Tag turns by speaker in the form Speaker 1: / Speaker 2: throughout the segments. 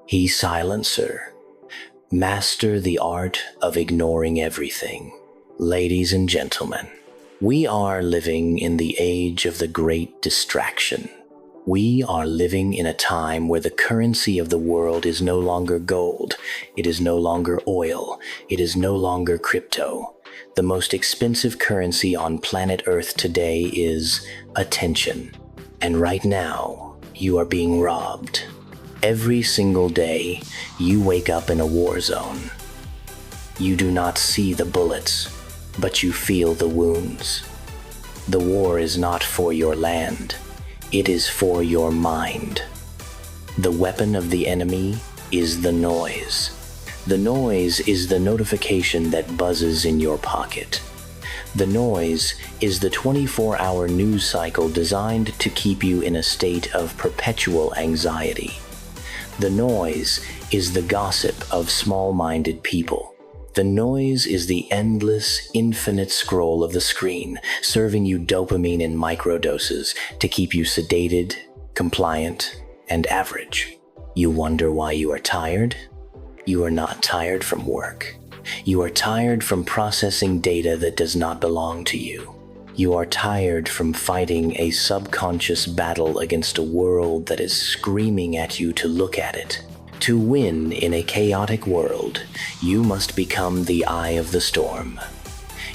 Speaker 1: He silencer. Master the art of ignoring everything. Ladies and gentlemen, we are living in the age of the great distraction. We are living in a time where the currency of the world is no longer gold, it is no longer oil, it is no longer crypto. The most expensive currency on planet Earth today is attention. And right now, you are being robbed. Every single day, you wake up in a war zone. You do not see the bullets, but you feel the wounds. The war is not for your land, it is for your mind. The weapon of the enemy is the noise. The noise is the notification that buzzes in your pocket. The noise is the 24-hour news cycle designed to keep you in a state of perpetual anxiety. The noise is the gossip of small-minded people. The noise is the endless, infinite scroll of the screen, serving you dopamine in microdoses to keep you sedated, compliant, and average. You wonder why you are tired? You are not tired from work. You are tired from processing data that does not belong to you. You are tired from fighting a subconscious battle against a world that is screaming at you to look at it. To win in a chaotic world, you must become the eye of the storm.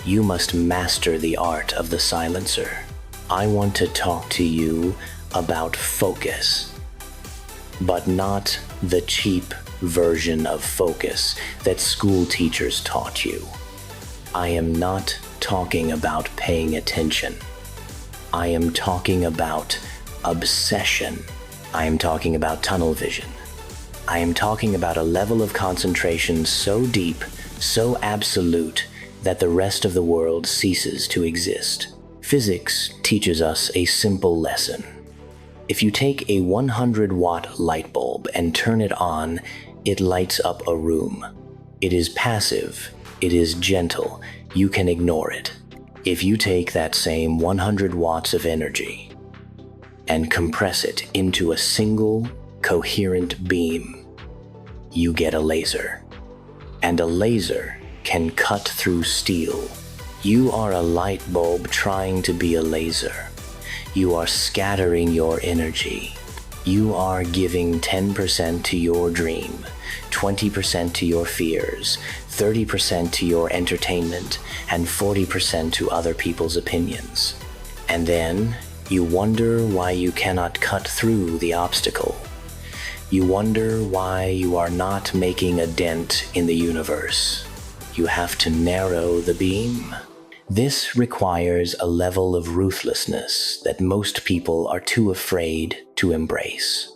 Speaker 1: You must master the art of the silencer. I want to talk to you about focus, but not the cheap version of focus that school teachers taught you. I am not talking about paying attention. I am talking about obsession. I am talking about tunnel vision. I am talking about a level of concentration so deep, so absolute, that the rest of the world ceases to exist. Physics teaches us a simple lesson. If you take a 100-watt light bulb and turn it on, it lights up a room. It is passive. It is gentle. You can ignore it. If you take that same 100 watts of energy and compress it into a single, coherent beam, you get a laser. And a laser can cut through steel. You are a light bulb trying to be a laser. You are scattering your energy. You are giving 10% to your dream, 20% to your fears, 30% to your entertainment, and 40% to other people's opinions. And then you wonder why you cannot cut through the obstacle. You wonder why you are not making a dent in the universe. You have to narrow the beam. This requires a level of ruthlessness that most people are too afraid to embrace.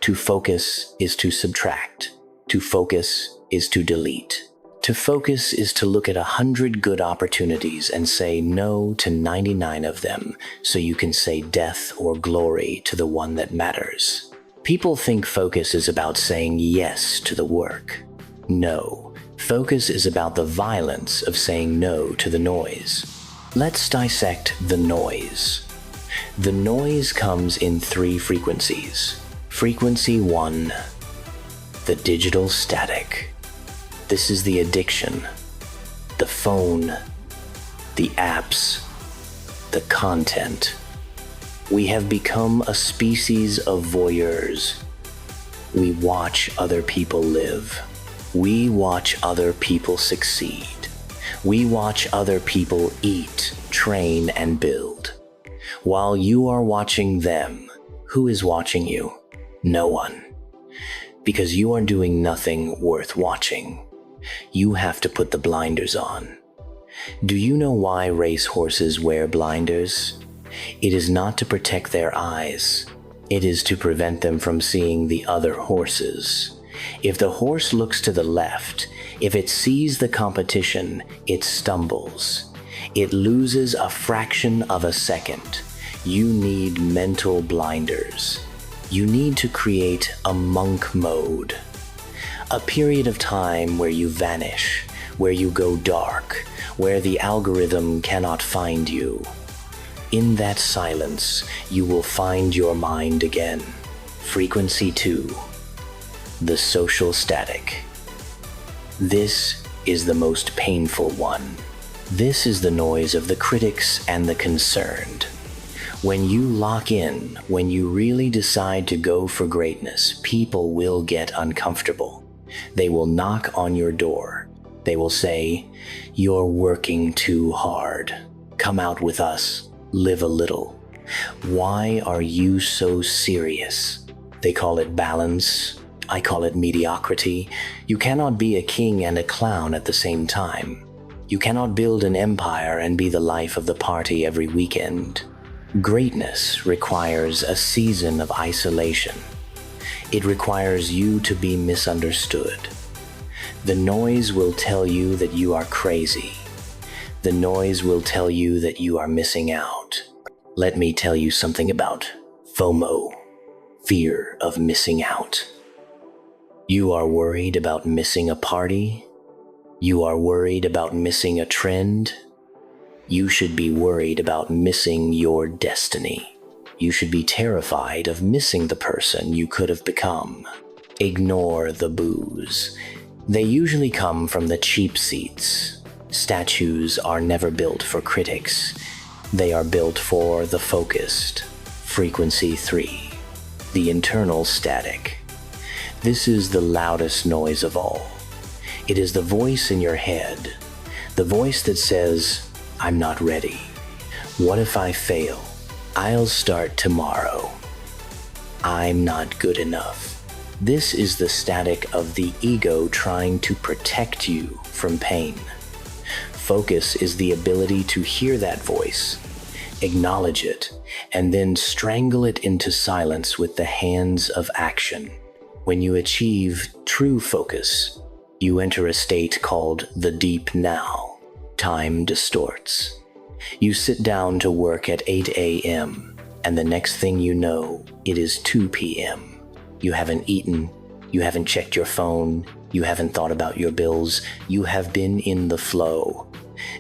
Speaker 1: To focus is to subtract. To focus is to delete. To focus is to look at 100 good opportunities and say no to 99 of them so you can say death or glory to the one that matters. People think focus is about saying yes to the work. No. Focus is about the violence of saying no to the noise. Let's dissect the noise. The noise comes in 3 frequencies. Frequency 1, the digital static. This is the addiction, the phone, the apps, the content. We have become a species of voyeurs. We watch other people live. We watch other people succeed. We watch other people eat, train, and build. While you are watching them, who is watching you? No one. Because you are doing nothing worth watching. You have to put the blinders on. Do you know why racehorses wear blinders? It is not to protect their eyes. It is to prevent them from seeing the other horses. If the horse looks to the left, if it sees the competition, it stumbles. It loses a fraction of a second. You need mental blinders. You need to create a monk mode. A period of time where you vanish, where you go dark, where the algorithm cannot find you. In that silence, you will find your mind again. Frequency 2. the social static. This is the most painful one. This is the noise of the critics and the concerned. When you lock in, when you really decide to go for greatness, people will get uncomfortable. They will knock on your door. They will say, "You're working too hard. Come out with us. Live a little. Why are you so serious?" They call it balance. I call it mediocrity. You cannot be a king and a clown at the same time. You cannot build an empire and be the life of the party every weekend. Greatness requires a season of isolation. It requires you to be misunderstood. The noise will tell you that you are crazy. The noise will tell you that you are missing out. Let me tell you something about FOMO, fear of missing out. You are worried about missing a party? You are worried about missing a trend? You should be worried about missing your destiny. You should be terrified of missing the person you could have become. Ignore the boos. They usually come from the cheap seats. Statues are never built for critics. They are built for the focused. Frequency 3. The internal static. This is the loudest noise of all. It is the voice in your head. The voice that says, "I'm not ready. What if I fail? I'll start tomorrow. I'm not good enough." This is the static of the ego trying to protect you from pain. Focus is the ability to hear that voice, acknowledge it, and then strangle it into silence with the hands of action. When you achieve true focus, you enter a state called the deep now. Time distorts. You sit down to work at 8 a.m., and the next thing you know, it is 2 p.m. You haven't eaten, you haven't checked your phone, you haven't thought about your bills, you have been in the flow.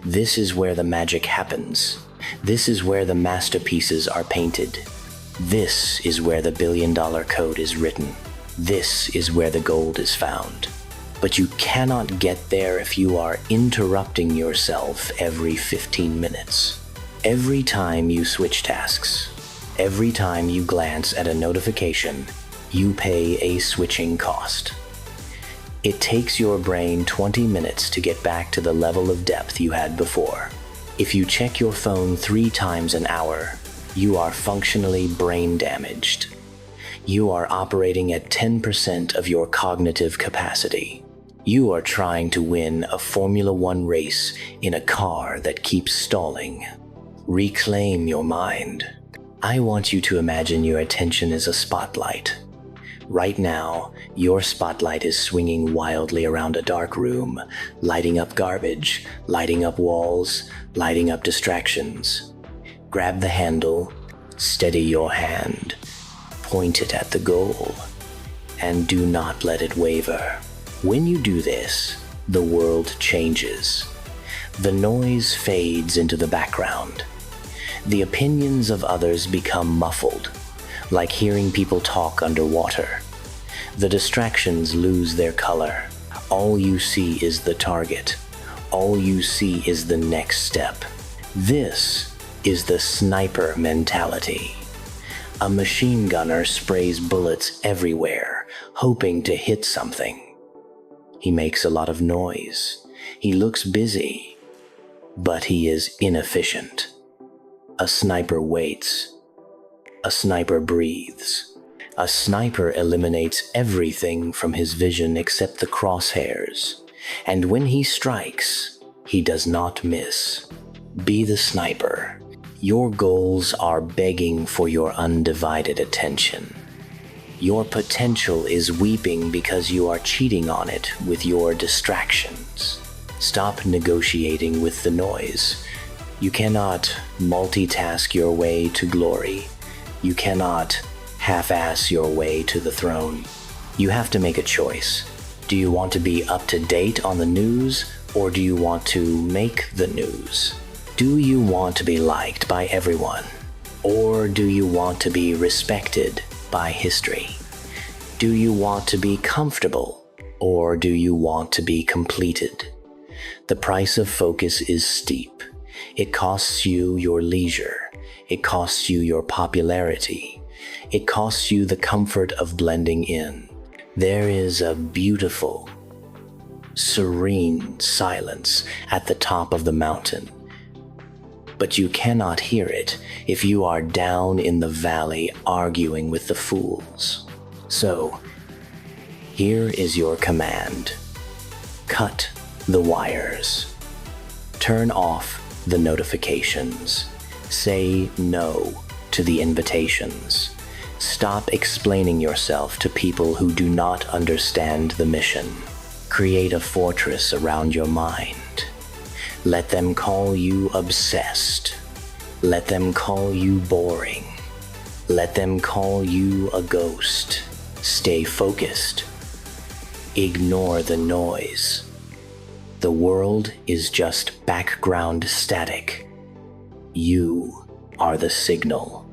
Speaker 1: This is where the magic happens. This is where the masterpieces are painted. This is where the billion-dollar code is written. This is where the gold is found. But you cannot get there if you are interrupting yourself every 15 minutes. Every time you switch tasks, every time you glance at a notification, you pay a switching cost. It takes your brain 20 minutes to get back to the level of depth you had before. If you check your phone 3 times an hour, you are functionally brain damaged. You are operating at 10% of your cognitive capacity. You are trying to win a Formula One race in a car that keeps stalling. Reclaim your mind. I want you to imagine your attention is a spotlight. Right now, your spotlight is swinging wildly around a dark room, lighting up garbage, lighting up walls, lighting up distractions. Grab the handle, steady your hand, point it at the goal, and do not let it waver. When you do this, the world changes. The noise fades into the background. The opinions of others become muffled, like hearing people talk underwater. The distractions lose their color. All you see is the target. All you see is the next step. This is the sniper mentality. A machine gunner sprays bullets everywhere, hoping to hit something. He makes a lot of noise. He looks busy, but he is inefficient. A sniper waits. A sniper breathes. A sniper eliminates everything from his vision except the crosshairs. And when he strikes, he does not miss. Be the sniper. Your goals are begging for your undivided attention. Your potential is weeping because you are cheating on it with your distractions. Stop negotiating with the noise. You cannot multitask your way to glory. You cannot half-ass your way to the throne. You have to make a choice. Do you want to be up to date on the news, or do you want to make the news? Do you want to be liked by everyone, or do you want to be respected by history? Do you want to be comfortable, or do you want to be completed? The price of focus is steep. It costs you your leisure. It costs you your popularity. It costs you the comfort of blending in. There is a beautiful, serene silence at the top of the mountain, but you cannot hear it if you are down in the valley arguing with the fools. So, here is your command. Cut the wires. Turn off the notifications. Say no to the invitations. Stop explaining yourself to people who do not understand the mission. Create a fortress around your mind. Let them call you obsessed. Let them call you boring. Let them call you a ghost. Stay focused. Ignore the noise. The world is just background static. You are the signal.